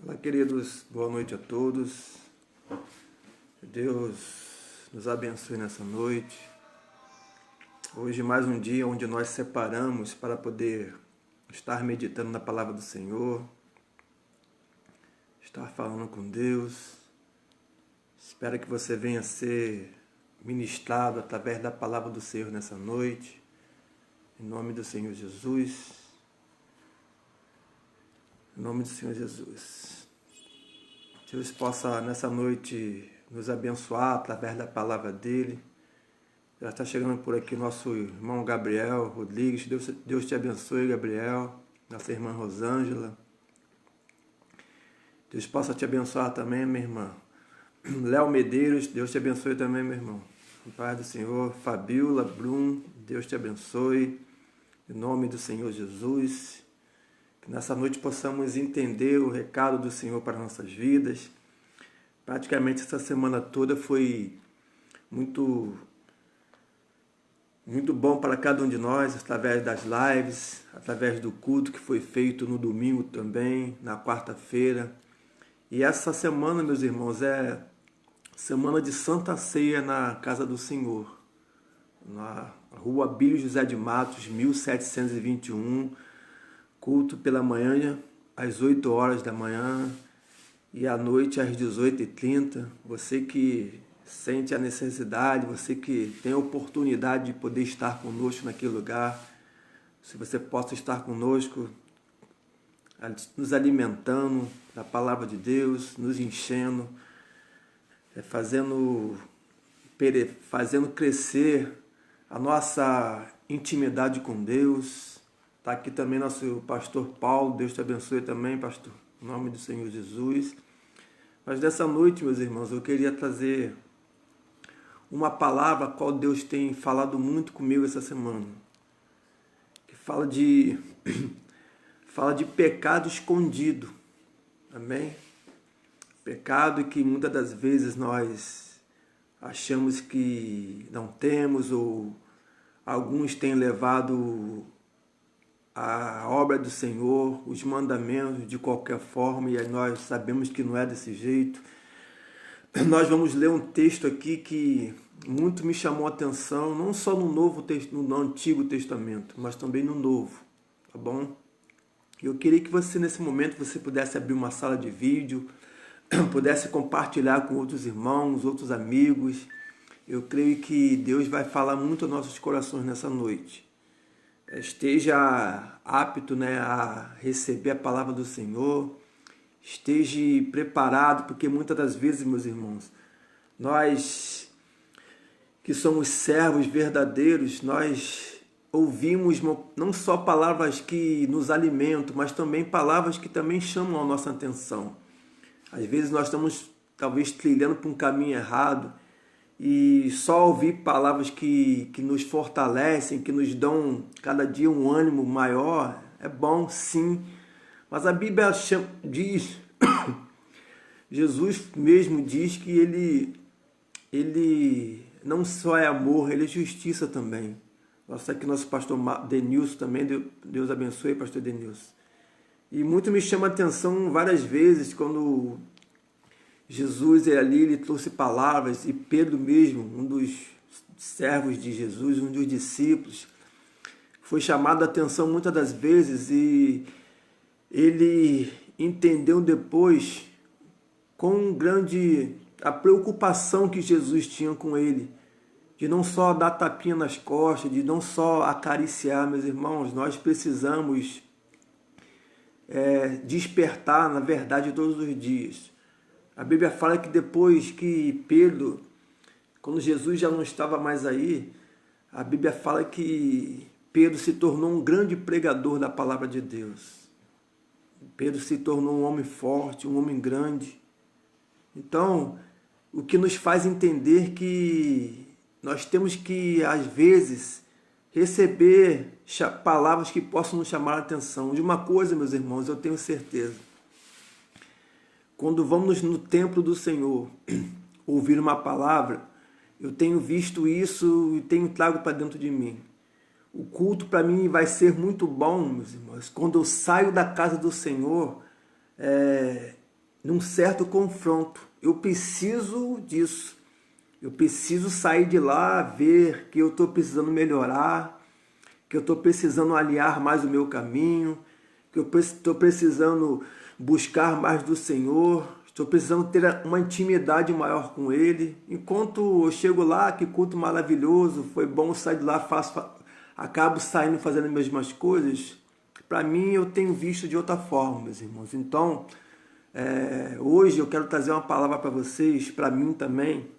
Olá, queridos, boa noite a todos. Que Deus nos abençoe nessa noite. Hoje, mais um dia onde nós separamos para poder estar meditando na palavra do Senhor, estar falando com Deus. Espero que você venha ser ministrado através da palavra do Senhor nessa noite. Em nome do Senhor Jesus. Em nome do Senhor Jesus. Deus possa nessa noite nos abençoar através da palavra dele. Já está chegando por aqui nosso irmão Gabriel Rodrigues. Deus te abençoe, Gabriel. Nossa irmã Rosângela. Deus possa te abençoar também, minha irmã. Léo Medeiros, Deus te abençoe também, meu irmão. Em paz do Senhor. Fabiola Brum, Deus te abençoe. Em nome do Senhor Jesus. Que nessa noite possamos entender o recado do Senhor para nossas vidas. Praticamente essa semana toda foi muito bom para cada um de nós, através das lives, através do culto que foi feito no domingo também, na quarta-feira. E essa semana, meus irmãos, é semana de Santa Ceia na Casa do Senhor, na Rua Abílio José de Matos, 1721, culto pela manhã, às 8 horas da manhã e à noite às 18h30. Você que sente a necessidade, você que tem a oportunidade de poder estar conosco naquele lugar, se você possa estar conosco, nos alimentando da palavra de Deus, nos enchendo, fazendo crescer a nossa intimidade com Deus. Está aqui também nosso pastor Paulo, Deus te abençoe também, pastor, em nome do Senhor Jesus. Mas nessa noite, meus irmãos, eu queria trazer uma palavra a qual Deus tem falado muito comigo essa semana, que fala de pecado escondido, amém? Pecado que muitas das vezes nós achamos que não temos, ou alguns têm levado a obra do Senhor, os mandamentos de qualquer forma, e nós sabemos que não é desse jeito. Nós vamos ler um texto aqui que muito me chamou a atenção, não só no Antigo Testamento, mas também no Novo, tá bom? Eu queria que você, nesse momento, você pudesse abrir uma sala de vídeo, pudesse compartilhar com outros irmãos, outros amigos. Eu creio que Deus vai falar muito aos nossos corações nessa noite. Esteja apto, a receber a palavra do Senhor, esteja preparado, porque muitas das vezes, meus irmãos, nós que somos servos verdadeiros, nós ouvimos não só palavras que nos alimentam, mas também palavras que também chamam a nossa atenção. Às vezes nós estamos talvez trilhando por um caminho errado, e só ouvir palavras que nos fortalecem, que nos dão cada dia um ânimo maior, é bom sim, mas a Bíblia diz, Jesus mesmo diz que ele não só é amor, ele é justiça também. Nossa, aqui nosso pastor Denilson também, Deus abençoe, pastor Denilson. E muito me chama a atenção várias vezes quando Jesus ali, ele trouxe palavras, e Pedro mesmo, um dos servos de Jesus, um dos discípulos, foi chamado a atenção muitas das vezes, e ele entendeu depois quão grande a preocupação que Jesus tinha com ele, de não só dar tapinha nas costas, de não só acariciar. Meus irmãos, nós precisamos despertar na verdade todos os dias. A Bíblia fala que depois que Pedro, quando Jesus já não estava mais aí, a Bíblia fala que Pedro se tornou um grande pregador da palavra de Deus. Pedro se tornou um homem forte, um homem grande. Então, o que nos faz entender que nós temos que, às vezes, receber palavras que possam nos chamar a atenção. De uma coisa, meus irmãos, eu tenho certeza. Quando vamos no templo do Senhor ouvir uma palavra, eu tenho visto isso e tenho trago para dentro de mim. O culto para mim vai ser muito bom, meus irmãos. Quando eu saio da casa do Senhor, num certo confronto. Eu preciso disso. Eu preciso sair de lá, ver que eu estou precisando melhorar, que eu estou precisando alinhar mais o meu caminho, que eu estou precisando buscar mais do Senhor, estou precisando ter uma intimidade maior com Ele. Enquanto eu chego lá, que culto maravilhoso, foi bom sair de lá, acabo saindo fazendo as mesmas coisas, para mim eu tenho visto de outra forma, meus irmãos. Então, hoje eu quero trazer uma palavra para vocês, para mim também.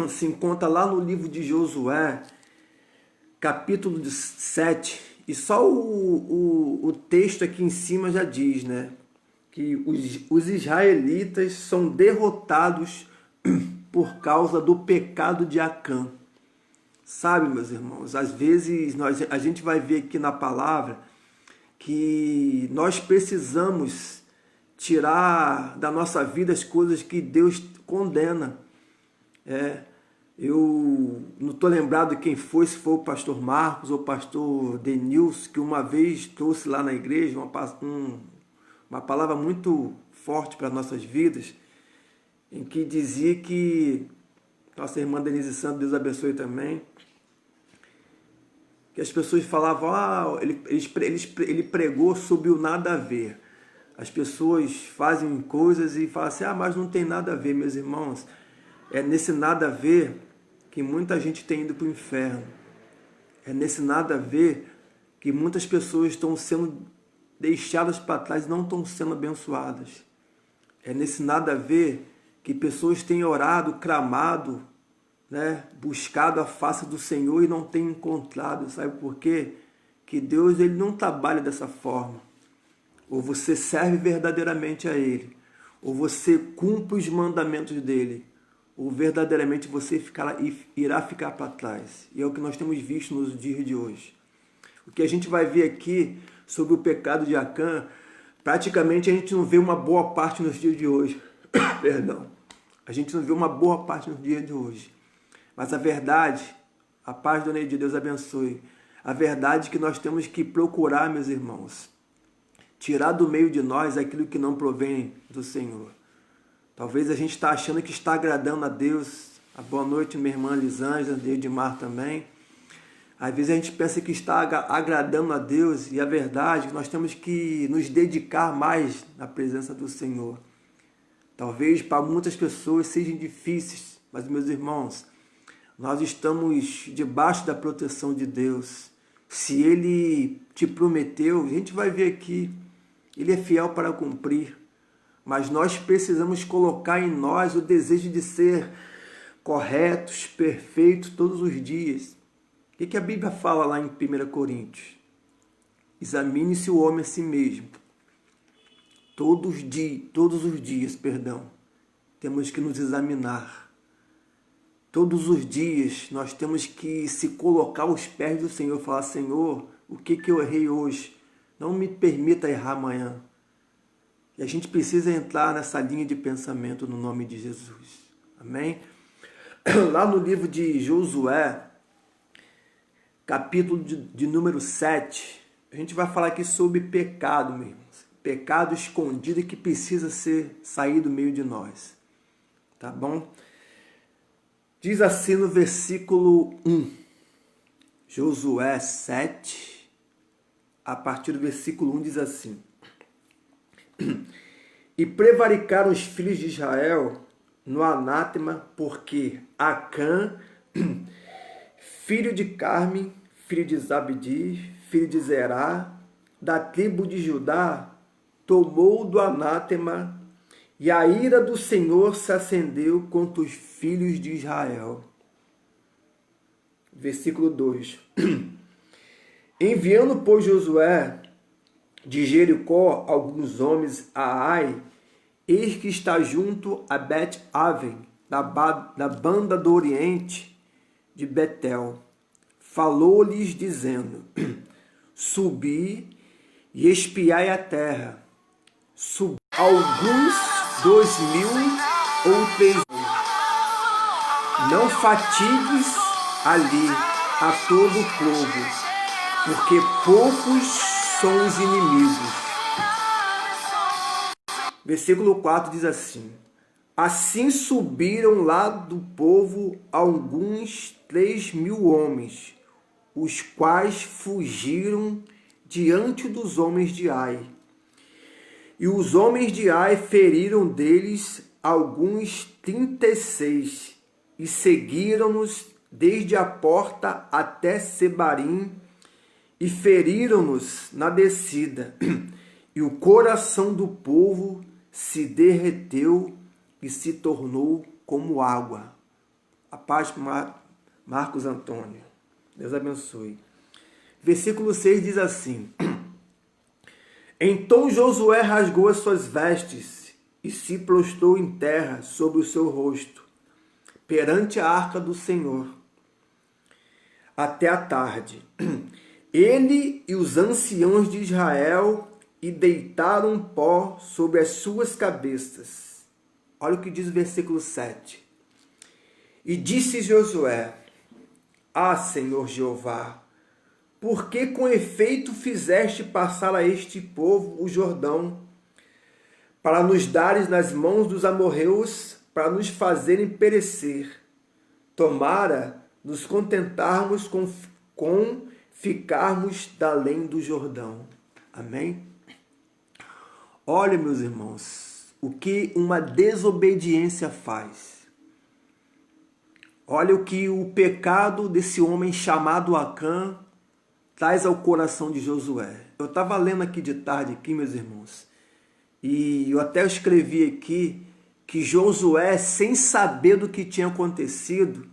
Se encontra lá no livro de Josué, capítulo 7, e só o texto aqui em cima já diz, né? Que os israelitas são derrotados por causa do pecado de Acã. Sabe, meus irmãos, às vezes a gente vai ver aqui na palavra que nós precisamos tirar da nossa vida as coisas que Deus condena. Eu não estou lembrado quem foi, se foi o pastor Marcos ou o pastor Denilson, que uma vez trouxe lá na igreja uma palavra muito forte para nossas vidas, em que dizia que, nossa irmã Denise Santos, Deus abençoe também, que as pessoas falavam, ele pregou sobre o nada a ver. As pessoas fazem coisas e falam assim, mas não tem nada a ver, meus irmãos. É nesse nada a ver que muita gente tem ido para o inferno. É nesse nada a ver que muitas pessoas estão sendo deixadas para trás e não estão sendo abençoadas. É nesse nada a ver que pessoas têm orado, clamado, né, buscado a face do Senhor e não têm encontrado. Sabe por quê? Que Deus, ele não trabalha dessa forma. Ou você serve verdadeiramente a Ele, ou você cumpre os mandamentos dEle, ou verdadeiramente você irá ficar para trás. E é o que nós temos visto nos dias de hoje. O que a gente vai ver aqui sobre o pecado de Acã, praticamente a gente não vê uma boa parte nos dias de hoje. Perdão. A gente não vê uma boa parte nos dias de hoje. Mas a verdade, a paz do Ney de Deus abençoe, a verdade é que nós temos que procurar, meus irmãos, tirar do meio de nós aquilo que não provém do Senhor. Talvez a gente está achando que está agradando a Deus. A boa noite, minha irmã Lisângela, Edmar também. Às vezes a gente pensa que está agradando a Deus e a verdade é que nós temos que nos dedicar mais na presença do Senhor. Talvez para muitas pessoas sejam difíceis, mas meus irmãos, nós estamos debaixo da proteção de Deus. Se Ele te prometeu, a gente vai ver aqui, Ele é fiel para cumprir. Mas nós precisamos colocar em nós o desejo de ser corretos, perfeitos todos os dias. O que a Bíblia fala lá em 1 Coríntios? Examine-se o homem a si mesmo. Todos os dias, temos que nos examinar. Todos os dias nós temos que se colocar aos pés do Senhor, falar, Senhor, o que eu errei hoje? Não me permita errar amanhã. E a gente precisa entrar nessa linha de pensamento no nome de Jesus. Amém? Lá no livro de Josué, capítulo de número 7, a gente vai falar aqui sobre pecado, meus irmãos. Pecado escondido que precisa sair do meio de nós. Tá bom? Diz assim no versículo 1. Josué 7, a partir do versículo 1 diz assim. E prevaricaram os filhos de Israel no anátema, porque Acã, filho de Carme, filho de Zabdi, filho de Zerá, da tribo de Judá, tomou do anátema, e a ira do Senhor se acendeu contra os filhos de Israel. Versículo 2. Enviando, pois, Josué de Jericó alguns homens a Ai, eis que está junto a Bet-Aven, da banda do oriente de Betel. Falou-lhes dizendo, subi e espiai a terra. Subi alguns 2.000 ou 3.000. Não fatigues ali a todo o povo, porque poucos são os inimigos. Versículo 4 diz assim: assim subiram lá do povo alguns 3.000 homens, os quais fugiram diante dos homens de Ai. E os homens de Ai feriram deles alguns 36, e seguiram-nos desde a porta até Sebarim, e feriram-nos na descida. E o coração do povo se derreteu e se tornou como água. A paz, Marcos Antônio. Deus abençoe. Versículo 6 diz assim: então Josué rasgou as suas vestes e se prostrou em terra sobre o seu rosto, perante a arca do Senhor, até a tarde. Ele e os anciãos de Israel e deitaram pó sobre as suas cabeças. Olha o que diz o versículo 7. E disse Josué: ah, Senhor Jeová, por que com efeito fizeste passar a este povo o Jordão, para nos dares nas mãos dos amorreus, para nos fazerem perecer? Tomara nos contentarmos com ficarmos da além do Jordão. Amém? Olha, meus irmãos, o que uma desobediência faz. Olha o que o pecado desse homem chamado Acã traz ao coração de Josué. Eu estava lendo aqui de tarde, aqui, meus irmãos, e eu até escrevi aqui que Josué, sem saber do que tinha acontecido,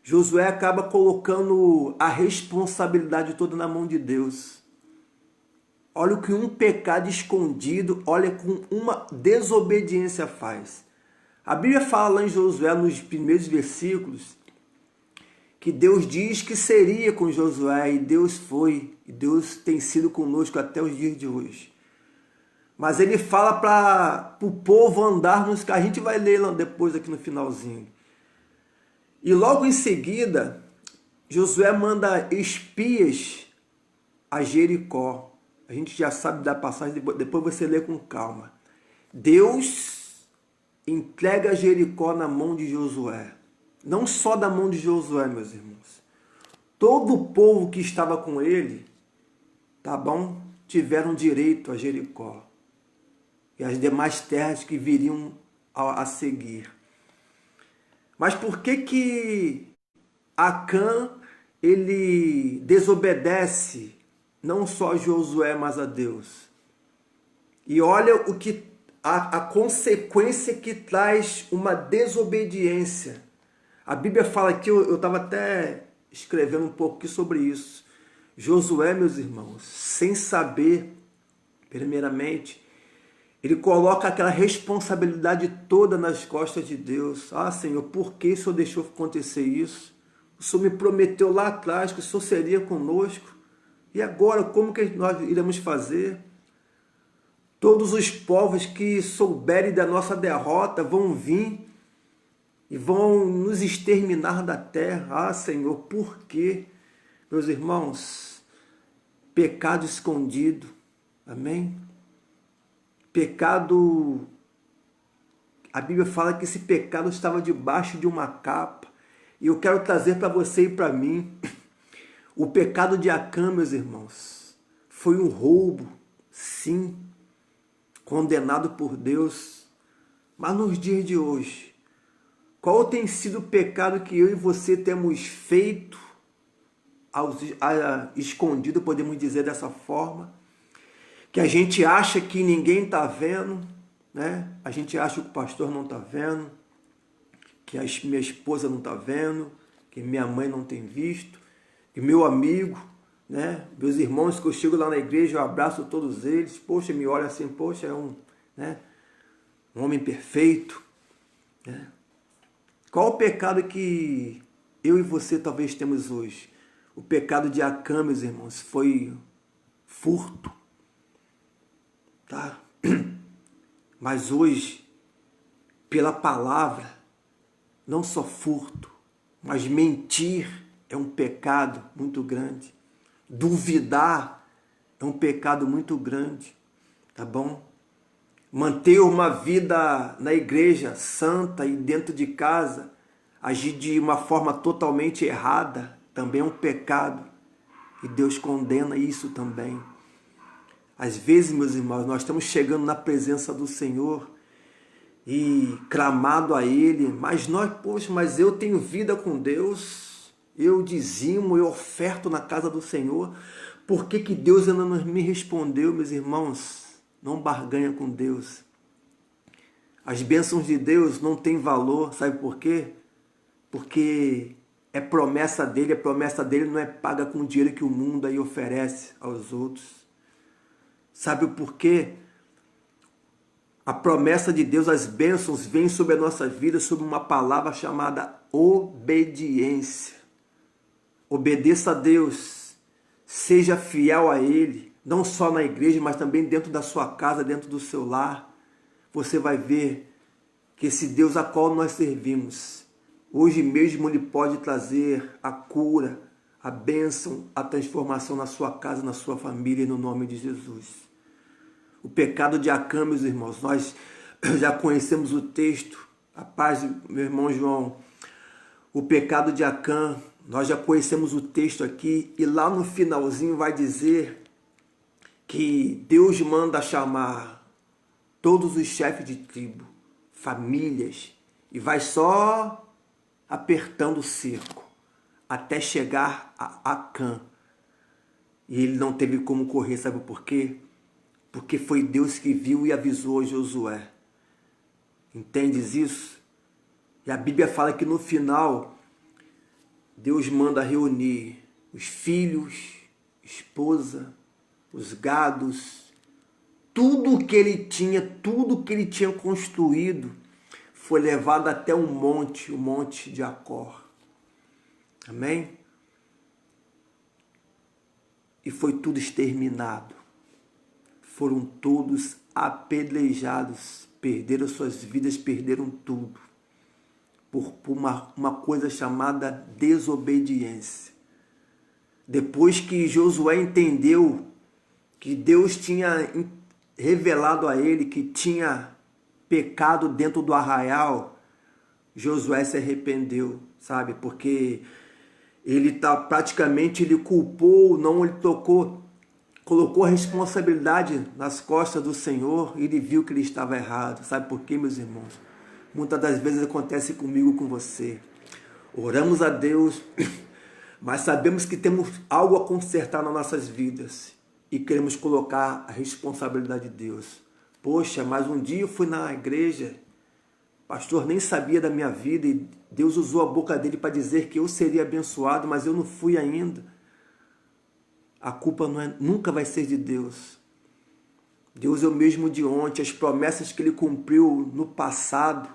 Josué acaba colocando a responsabilidade toda na mão de Deus. Olha o que um pecado escondido, olha com uma desobediência faz. A Bíblia fala lá em Josué, nos primeiros versículos, que Deus diz que seria com Josué, e Deus foi, e Deus tem sido conosco até os dias de hoje. Mas ele fala para o povo andar nos caminhos, a gente vai ler lá depois aqui no finalzinho. E logo em seguida, Josué manda espias a Jericó. A gente já sabe da passagem, depois você lê com calma. Deus entrega Jericó na mão de Josué. Não só da mão de Josué, meus irmãos. Todo o povo que estava com ele, tá bom? Tiveram direito a Jericó. E as demais terras que viriam a seguir. Mas por que Acã, ele desobedece não só a Josué, mas a Deus? E olha o que a consequência que traz uma desobediência. A Bíblia fala aqui, eu estava até escrevendo um pouco aqui sobre isso. Josué, meus irmãos, sem saber, primeiramente, ele coloca aquela responsabilidade toda nas costas de Deus. Ah, Senhor, por que o Senhor deixou acontecer isso? O Senhor me prometeu lá atrás que o Senhor seria conosco. E agora, como que nós iremos fazer? Todos os povos que souberem da nossa derrota vão vir e vão nos exterminar da terra. Ah, Senhor, por quê? Meus irmãos, pecado escondido. Amém? Pecado, a Bíblia fala que esse pecado estava debaixo de uma capa. E eu quero trazer para você e para mim, o pecado de Acã, meus irmãos, foi um roubo, sim, condenado por Deus. Mas nos dias de hoje, qual tem sido o pecado que eu e você temos feito, escondido, podemos dizer dessa forma? Que a gente acha que ninguém está vendo, né? A gente acha que o pastor não está vendo, que a minha esposa não está vendo, que minha mãe não tem visto, que meu amigo, né? Meus irmãos que eu chego lá na igreja, eu abraço todos eles, poxa, me olha assim, poxa, é um homem perfeito, né? Qual o pecado que eu e você talvez temos hoje? O pecado de Acã, meus irmãos, foi furto. Tá? Mas hoje, pela palavra, não só furto, mas mentir é um pecado muito grande. Duvidar é um pecado muito grande, tá bom? manter uma vida na igreja santa e dentro de casa, agir de uma forma totalmente errada, também é um pecado. E Deus condena isso também. Às vezes, meus irmãos, nós estamos chegando na presença do Senhor e clamado a Ele, mas eu tenho vida com Deus, eu dizimo, eu oferto na casa do Senhor. Por que Deus ainda não me respondeu, meus irmãos? Não barganha com Deus. As bênçãos de Deus não têm valor, sabe por quê? Porque é promessa dele, a promessa dele não é paga com o dinheiro que o mundo aí oferece aos outros. Sabe o porquê? A promessa de Deus, as bênçãos vêm sobre a nossa vida, sobre uma palavra chamada obediência. Obedeça a Deus, seja fiel a Ele, não só na igreja, mas também dentro da sua casa, dentro do seu lar. Você vai ver que esse Deus a qual nós servimos, hoje mesmo Ele pode trazer a cura, a bênção, a transformação na sua casa, na sua família, no nome de Jesus. O pecado de Acã, meus irmãos, nós já conhecemos o texto, a paz, meu irmão João. O pecado de Acã, nós já conhecemos o texto aqui, e lá no finalzinho vai dizer que Deus manda chamar todos os chefes de tribo, famílias, e vai só apertando o cerco, até chegar a Acã. E ele não teve como correr, sabe por quê? Porque foi Deus que viu e avisou a Josué. Entendes isso? E a Bíblia fala que no final, Deus manda reunir os filhos, esposa, os gados, tudo que ele tinha, tudo que ele tinha construído, foi levado até um monte, o monte de Acor. Amém? E foi tudo exterminado. Foram todos apedrejados, perderam suas vidas, perderam tudo, por uma coisa chamada desobediência. Depois que Josué entendeu que Deus tinha revelado a ele que tinha pecado dentro do arraial, Josué se arrependeu, sabe? Porque ele culpou, não, ele colocou a responsabilidade nas costas do Senhor e ele viu que ele estava errado. Sabe por quê, meus irmãos? Muitas das vezes acontece comigo, com você. Oramos a Deus, mas sabemos que temos algo a consertar nas nossas vidas e queremos colocar a responsabilidade de Deus. Poxa, mas um dia eu fui na igreja, o pastor nem sabia da minha vida e Deus usou a boca dele para dizer que eu seria abençoado, mas eu não fui ainda. A culpa nunca vai ser de Deus. Deus é o mesmo de ontem. As promessas que Ele cumpriu no passado,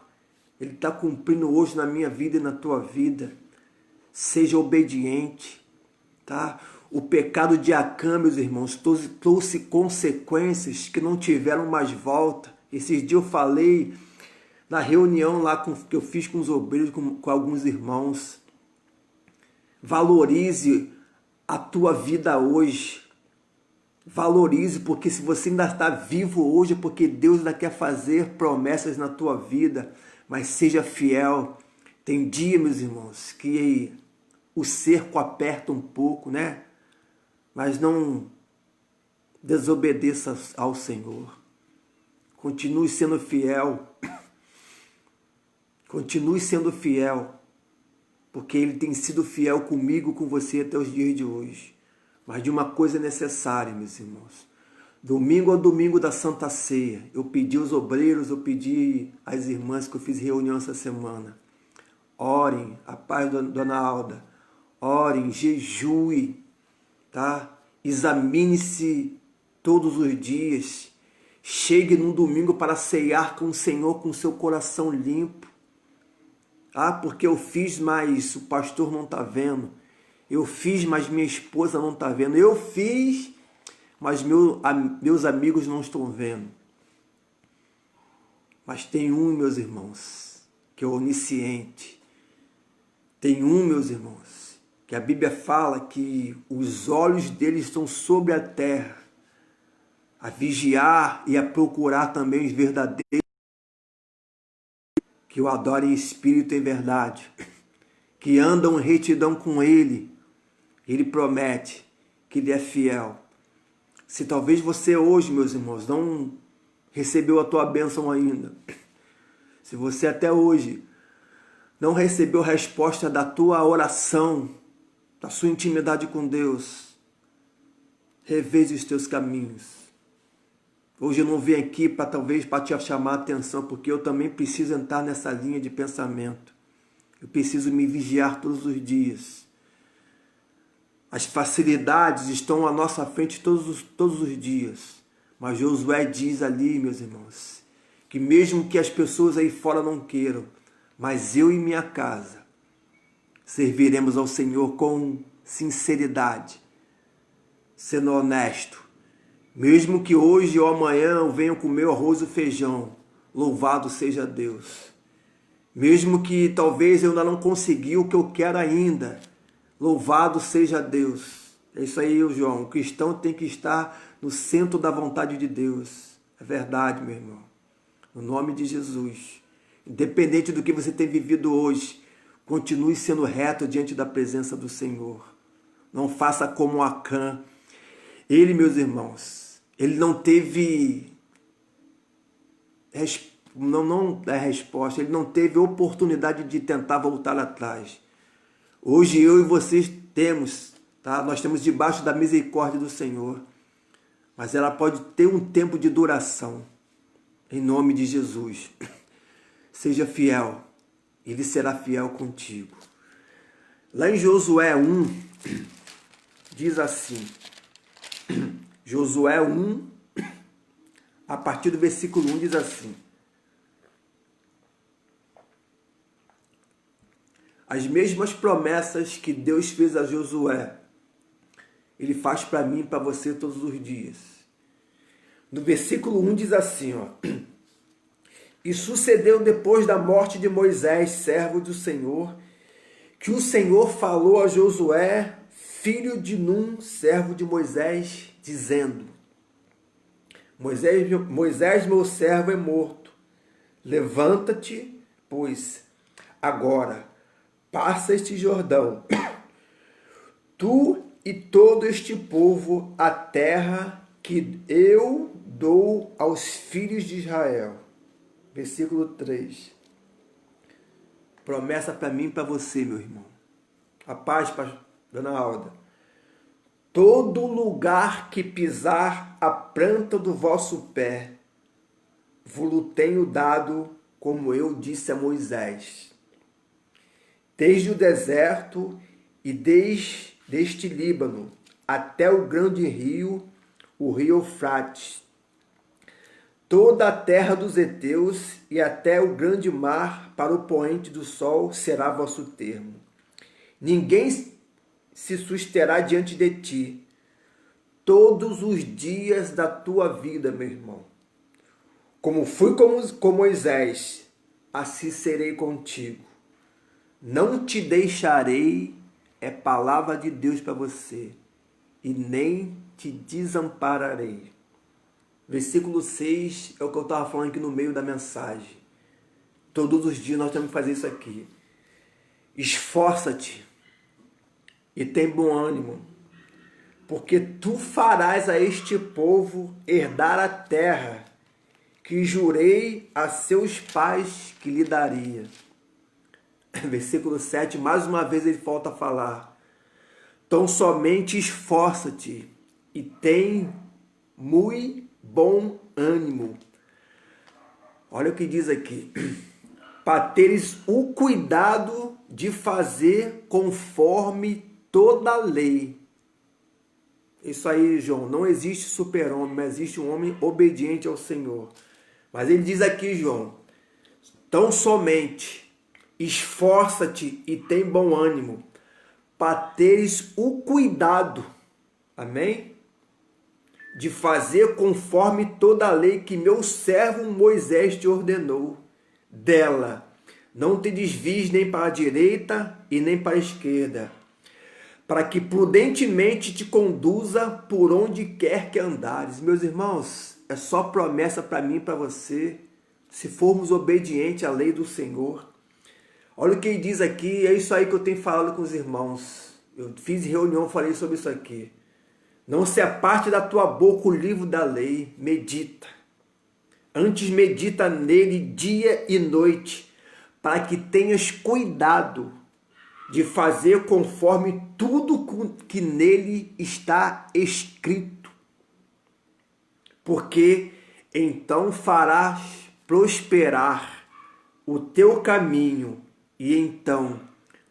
Ele está cumprindo hoje na minha vida e na tua vida. Seja obediente, tá? O pecado de Acã, meus irmãos, trouxe consequências que não tiveram mais volta. Esses dias eu falei na reunião lá que eu fiz com os obreiros, com alguns irmãos. Valorize a tua vida hoje. Valorize, porque se você ainda está vivo hoje, é porque Deus ainda quer fazer promessas na tua vida, mas seja fiel. Tem dia, meus irmãos, que o cerco aperta um pouco, né? Mas não desobedeça ao Senhor. Continue sendo fiel. Continue sendo fiel. Porque Ele tem sido fiel comigo, com você até os dias de hoje. Mas de uma coisa é necessária, meus irmãos. Domingo ao domingo da Santa Ceia, eu pedi aos obreiros, eu pedi às irmãs que eu fiz reunião essa semana. Orem, a paz da Dona Alda. Orem, jejue, tá? Examine-se todos os dias. Chegue num domingo para ceiar com o Senhor com seu coração limpo. Ah, porque eu fiz, mas o pastor não está vendo. Eu fiz, mas minha esposa não está vendo. Eu fiz, mas meus amigos não estão vendo. Mas tem um, meus irmãos, que é onisciente. Tem um, meus irmãos, que a Bíblia fala que os olhos dele estão sobre a terra, a vigiar e a procurar também os verdadeiros que o adorem em espírito e em verdade, que andam em retidão com Ele. Ele promete que Ele é fiel. Se talvez você hoje, meus irmãos, não recebeu a tua bênção ainda, se você até hoje não recebeu a resposta da tua oração, da sua intimidade com Deus, reveja os teus caminhos. Hoje eu não vim aqui para te chamar a atenção, porque eu também preciso entrar nessa linha de pensamento. Eu preciso me vigiar todos os dias. As facilidades estão à nossa frente todos os dias. Mas Josué diz ali, meus irmãos, que mesmo que as pessoas aí fora não queiram, mas eu e minha casa serviremos ao Senhor com sinceridade, sendo honesto. Mesmo que hoje ou amanhã eu venha comer arroz e feijão, louvado seja Deus. Mesmo que talvez eu ainda não consegui o que eu quero ainda, louvado seja Deus. É isso aí, João. O cristão tem que estar no centro da vontade de Deus. É verdade, meu irmão. No nome de Jesus. Independente do que você tem vivido hoje, continue sendo reto diante da presença do Senhor. Não faça como Acã. Ele, meus irmãos, ele não teve resposta, ele não teve oportunidade de tentar voltar atrás. Hoje eu e vocês temos, tá? Nós temos debaixo da misericórdia do Senhor, mas ela pode ter um tempo de duração. Em nome de Jesus, seja fiel, Ele será fiel contigo. Lá em Josué 1, diz assim, Josué 1, a partir do versículo 1, diz assim: as mesmas promessas que Deus fez a Josué, Ele faz para mim e para você todos os dias. No versículo 1 diz assim, ó: e sucedeu depois da morte de Moisés, servo do Senhor, que o Senhor falou a Josué, filho de Num, servo de Moisés, dizendo: Moisés, meu servo, é morto. Levanta-te, pois, agora, passa este Jordão, tu e todo este povo, a terra que eu dou aos filhos de Israel. Versículo 3. Promessa para mim e para você, meu irmão. A paz, dona Alda. Todo lugar que pisar a planta do vosso pé, vos tenho dado, como eu disse a Moisés. Desde o deserto e desde este Líbano, até o grande rio, o rio Eufrates, toda a terra dos heteus e até o grande mar para o poente do sol será vosso termo. Ninguém se susterá diante de ti todos os dias da tua vida, meu irmão. Como fui com Moisés, assim serei contigo. Não te deixarei, é palavra de Deus para você, e nem te desampararei. Versículo 6 é o que eu estava falando aqui no meio da mensagem. Todos os dias nós temos que fazer isso aqui. Esforça-te e tem bom ânimo, porque tu farás a este povo herdar a terra que jurei a seus pais que lhe daria. Versículo 7, mais uma vez ele volta a falar. Então somente esforça-te e tem muito bom ânimo. Olha o que diz aqui. Para teres o cuidado de fazer conforme toda a lei. Isso aí, João, não existe super-homem, mas existe um homem obediente ao Senhor. Mas ele diz aqui, João, tão somente esforça-te e tem bom ânimo, para teres o cuidado, amém? De fazer conforme toda a lei que meu servo Moisés te ordenou. Dela não te desvies nem para a direita e nem para a esquerda, para que prudentemente te conduza por onde quer que andares. Meus irmãos, é só promessa para mim e para você, se formos obedientes à lei do Senhor. Olha o que ele diz aqui, é isso aí que eu tenho falado com os irmãos. Eu fiz reunião, falei sobre isso aqui. Não se aparte da tua boca o livro da lei, medita. Antes medita nele dia e noite, para que tenhas cuidado de fazer conforme tudo que nele está escrito. Porque então farás prosperar o teu caminho e então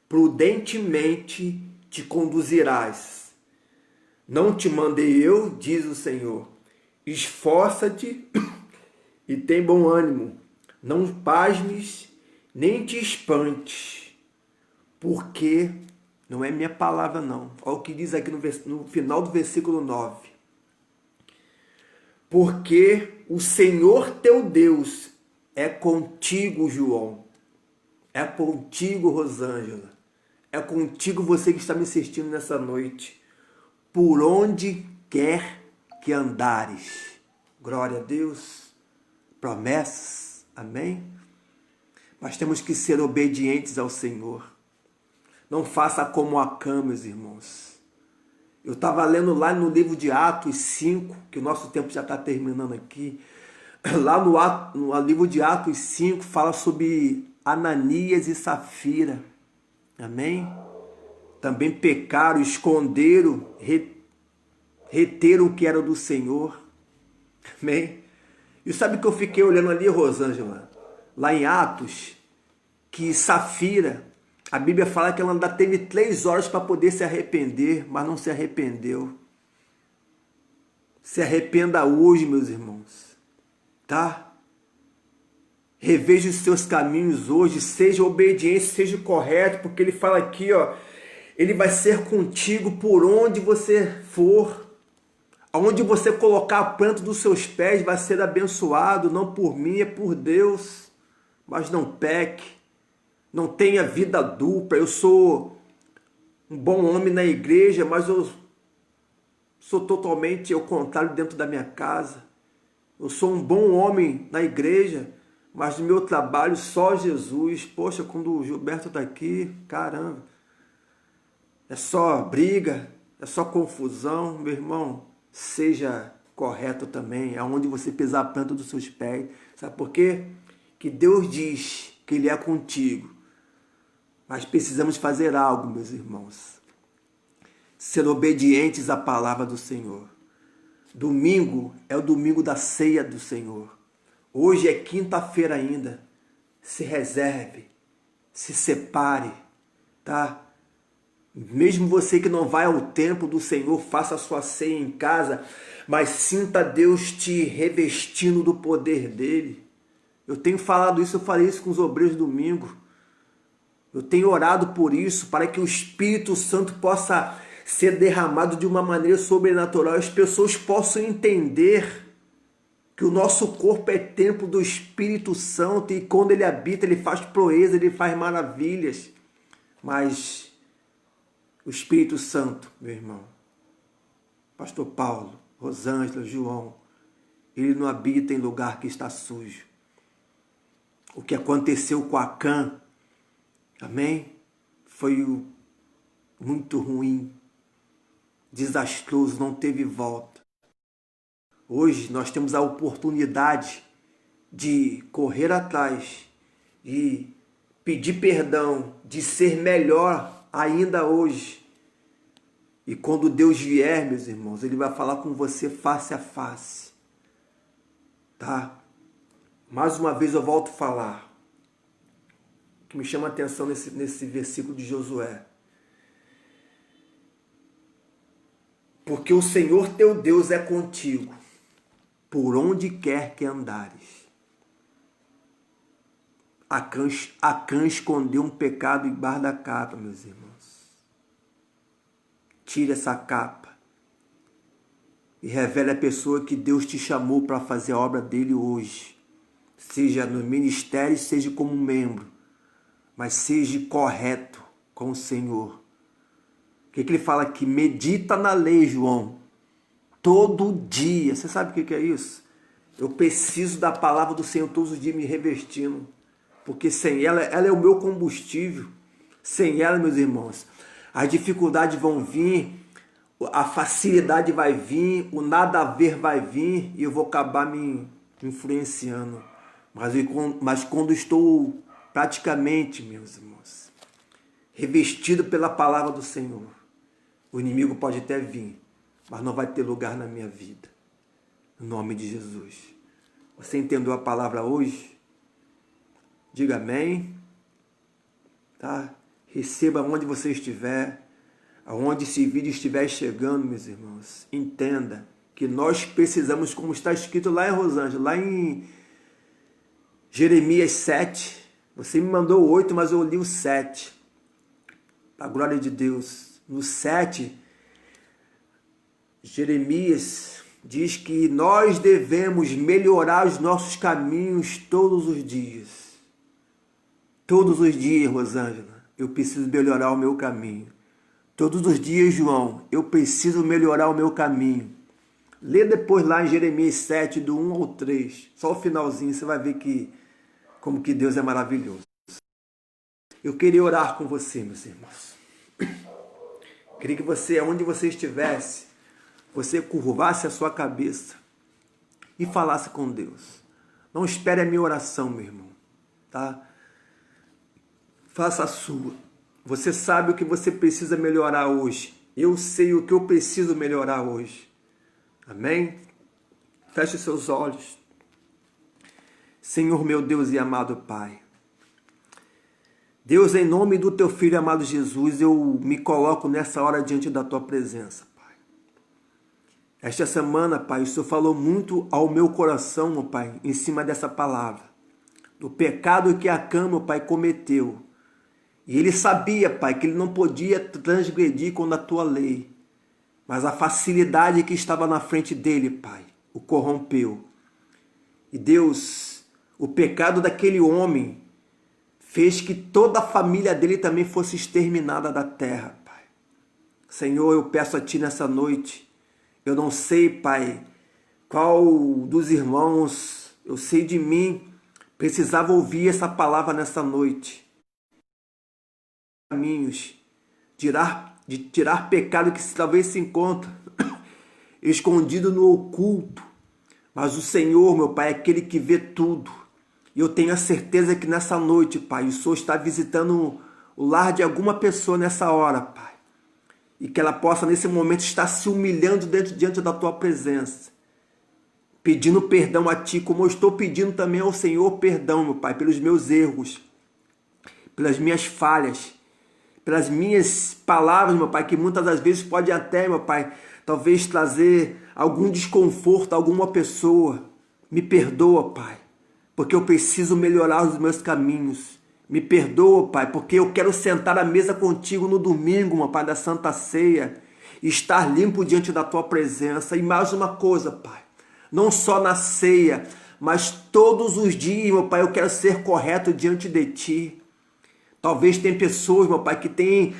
prudentemente te conduzirás. Não te mandei eu, diz o Senhor. Esforça-te e tem bom ânimo. Não pasmes, nem te espantes, porque não é minha palavra não. Olha o que diz aqui no final do versículo 9. Porque o Senhor teu Deus é contigo, João. É contigo, Rosângela. É contigo, você que está me assistindo nessa noite. Por onde quer que andares. Glória a Deus. Promessas. Amém? Mas temos que ser obedientes ao Senhor. Não faça como Acã, meus irmãos. Eu estava lendo lá no livro de Atos 5, que o nosso tempo já está terminando aqui. Lá no livro de Atos 5 fala sobre Ananias e Safira. Amém? Também pecaram, esconderam, reteram o que era do Senhor. Amém? E sabe que eu fiquei olhando ali, Rosângela? Lá em Atos, que Safira, a Bíblia fala que ela ainda teve 3 horas para poder se arrepender, mas não se arrependeu. Se arrependa hoje, meus irmãos. Tá? Reveja os seus caminhos hoje, seja obediente, seja correto, porque ele fala aqui, ó, ele vai ser contigo por onde você for. Aonde você colocar a planta dos seus pés vai ser abençoado, não por mim, é por Deus. Mas não peque, não tenha vida dupla. Eu sou um bom homem na igreja, mas eu sou totalmente ao contrário dentro da minha casa. Eu sou um bom homem na igreja, mas no meu trabalho só Jesus. Poxa, quando o Gilberto está aqui, caramba, é só briga, é só confusão. Meu irmão, seja correto também, aonde você pisar a planta dos seus pés. Sabe por quê? Que Deus diz que Ele é contigo. Mas precisamos fazer algo, meus irmãos. Ser obedientes à palavra do Senhor. Domingo é o domingo da ceia do Senhor. Hoje é quinta-feira ainda. Se reserve, se separe, tá? Mesmo você que não vai ao templo do Senhor, faça a sua ceia em casa, mas sinta Deus te revestindo do poder dele. Eu tenho falado isso, eu falei isso com os obreiros domingo. Eu tenho orado por isso, para que o Espírito Santo possa ser derramado de uma maneira sobrenatural. As pessoas possam entender que o nosso corpo é templo do Espírito Santo e quando ele habita, ele faz proeza, ele faz maravilhas. Mas o Espírito Santo, meu irmão, Pastor Paulo, Rosângela, João, ele não habita em lugar que está sujo. O que aconteceu com Acã, amém? Foi muito ruim, desastroso, não teve volta. Hoje nós temos a oportunidade de correr atrás, de pedir perdão, de ser melhor ainda hoje. E quando Deus vier, meus irmãos, Ele vai falar com você face a face. Tá? Mais uma vez eu volto a falar. O que me chama a atenção nesse versículo de Josué. Porque o Senhor teu Deus é contigo, por onde quer que andares. Acã escondeu um pecado embaixo da capa, meus irmãos. Tire essa capa e revele a pessoa que Deus te chamou para fazer a obra dele hoje. Seja no ministério, seja como membro, mas seja correto com o Senhor. que ele fala aqui? Medita na lei, João, todo dia. Você sabe o que é isso? Eu preciso da palavra do Senhor todos os dias me revestindo, porque sem ela, ela é o meu combustível. Sem ela, meus irmãos, as dificuldades vão vir, a facilidade vai vir, o nada a ver vai vir e eu vou acabar me influenciando. Mas quando estou praticamente, meus irmãos, revestido pela palavra do Senhor, o inimigo pode até vir, mas não vai ter lugar na minha vida. Em nome de Jesus. Você entendeu a palavra hoje? Diga amém. Tá? Receba onde você estiver. Aonde esse vídeo estiver chegando, meus irmãos. Entenda que nós precisamos, como está escrito lá em Rosângela, lá em Jeremias 7. Você me mandou 8, mas eu li o 7. Para a glória de Deus. No 7, Jeremias diz que nós devemos melhorar os nossos caminhos todos os dias. Todos os dias, Rosângela, eu preciso melhorar o meu caminho. Todos os dias, João, eu preciso melhorar o meu caminho. Lê depois lá em Jeremias 7, do 1 ao 3. Só o finalzinho, você vai ver como que Deus é maravilhoso. Eu queria orar com você, meus irmãos. Queria que você, onde você estivesse, você curvasse a sua cabeça e falasse com Deus. Não espere a minha oração, meu irmão. Tá? Faça a sua. Você sabe o que você precisa melhorar hoje. Eu sei o que eu preciso melhorar hoje. Amém? Feche seus olhos. Senhor meu Deus e amado Pai. Deus, em nome do Teu Filho amado Jesus, eu me coloco nessa hora diante da Tua presença, Pai. Esta semana, Pai, o Senhor falou muito ao meu coração, meu Pai, em cima dessa palavra. Do pecado que Acã, meu Pai, cometeu. E ele sabia, Pai, que ele não podia transgredir contra a Tua lei. Mas a facilidade que estava na frente dele, Pai, o corrompeu. E Deus, o pecado daquele homem fez que toda a família dele também fosse exterminada da terra, Pai. Senhor, eu peço a Ti nessa noite. Eu não sei, Pai, qual dos irmãos, eu sei de mim, precisava ouvir essa palavra nessa noite. Caminhos de tirar pecado que talvez se encontra escondido no oculto, mas o Senhor, meu Pai, é aquele que vê tudo, e eu tenho a certeza que nessa noite, Pai, o Senhor está visitando o lar de alguma pessoa nessa hora, Pai, e que ela possa nesse momento estar se humilhando diante da Tua presença, pedindo perdão a Ti, como eu estou pedindo também ao Senhor perdão, meu Pai, pelos meus erros, pelas minhas falhas, pelas minhas palavras, meu Pai, que muitas das vezes pode até, meu Pai, talvez trazer algum desconforto a alguma pessoa. Me perdoa, Pai, porque eu preciso melhorar os meus caminhos. Me perdoa, Pai, porque eu quero sentar à mesa contigo no domingo, meu Pai, da Santa Ceia, e estar limpo diante da Tua presença. E mais uma coisa, Pai, não só na ceia, mas todos os dias, meu Pai, eu quero ser correto diante de Ti. Talvez tem pessoas, meu Pai, que têm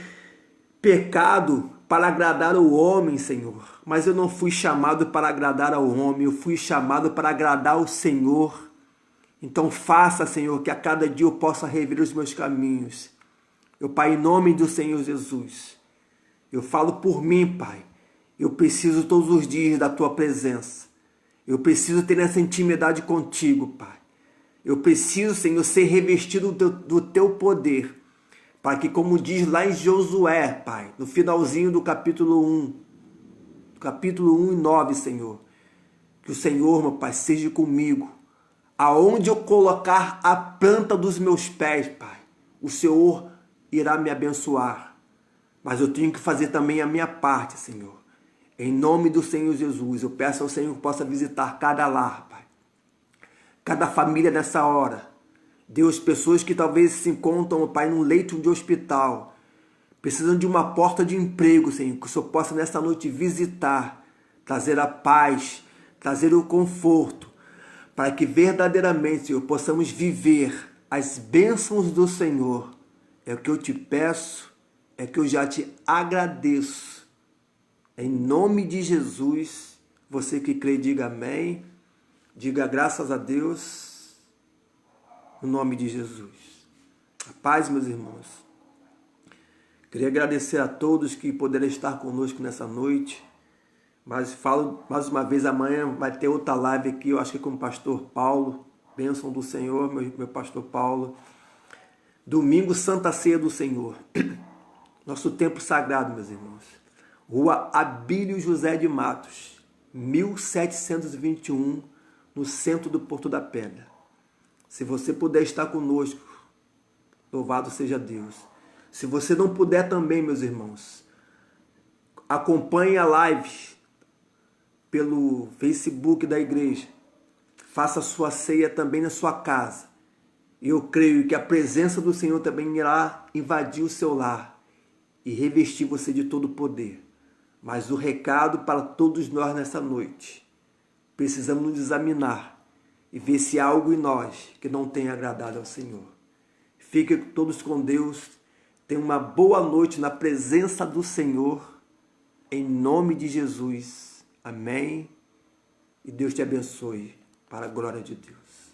pecado para agradar o homem, Senhor. Mas eu não fui chamado para agradar ao homem, eu fui chamado para agradar ao Senhor. Então faça, Senhor, que a cada dia eu possa rever os meus caminhos. Eu, Pai, em nome do Senhor Jesus, eu falo por mim, Pai. Eu preciso todos os dias da Tua presença. Eu preciso ter essa intimidade contigo, Pai. Eu preciso, Senhor, ser revestido do Teu poder, para que, como diz lá em Josué, Pai, no finalzinho do capítulo 1 e 9, Senhor, que o Senhor, meu Pai, seja comigo. Aonde eu colocar a planta dos meus pés, Pai, o Senhor irá me abençoar. Mas eu tenho que fazer também a minha parte, Senhor. Em nome do Senhor Jesus, eu peço ao Senhor que possa visitar cada lar, Pai. Cada família nessa hora. Deus, pessoas que talvez se encontram, Pai, num leito de hospital, precisando de uma porta de emprego, Senhor, que o Senhor possa nessa noite visitar, trazer a paz, trazer o conforto, para que verdadeiramente, Senhor, possamos viver as bênçãos do Senhor. É o que eu te peço, é que eu já te agradeço. Em nome de Jesus, você que crê, diga amém. Diga graças a Deus, no nome de Jesus. A paz, meus irmãos. Queria agradecer a todos que puderam estar conosco nessa noite. Mas falo mais uma vez, amanhã vai ter outra live aqui, eu acho que com o pastor Paulo. Bênção do Senhor, meu pastor Paulo. Domingo, Santa Ceia do Senhor. Nosso templo sagrado, meus irmãos. Rua Abílio José de Matos, 1721, no centro do Porto da Pedra. Se você puder estar conosco, louvado seja Deus. Se você não puder também, meus irmãos, acompanhe a live pelo Facebook da igreja. Faça a sua ceia também na sua casa. Eu creio que a presença do Senhor também irá invadir o seu lar e revestir você de todo o poder. Mas o recado para todos nós nessa noite: precisamos nos examinar e ver se há algo em nós que não tenha agradado ao Senhor. Fiquem todos com Deus. Tenham uma boa noite na presença do Senhor. Em nome de Jesus. Amém. E Deus te abençoe para a glória de Deus.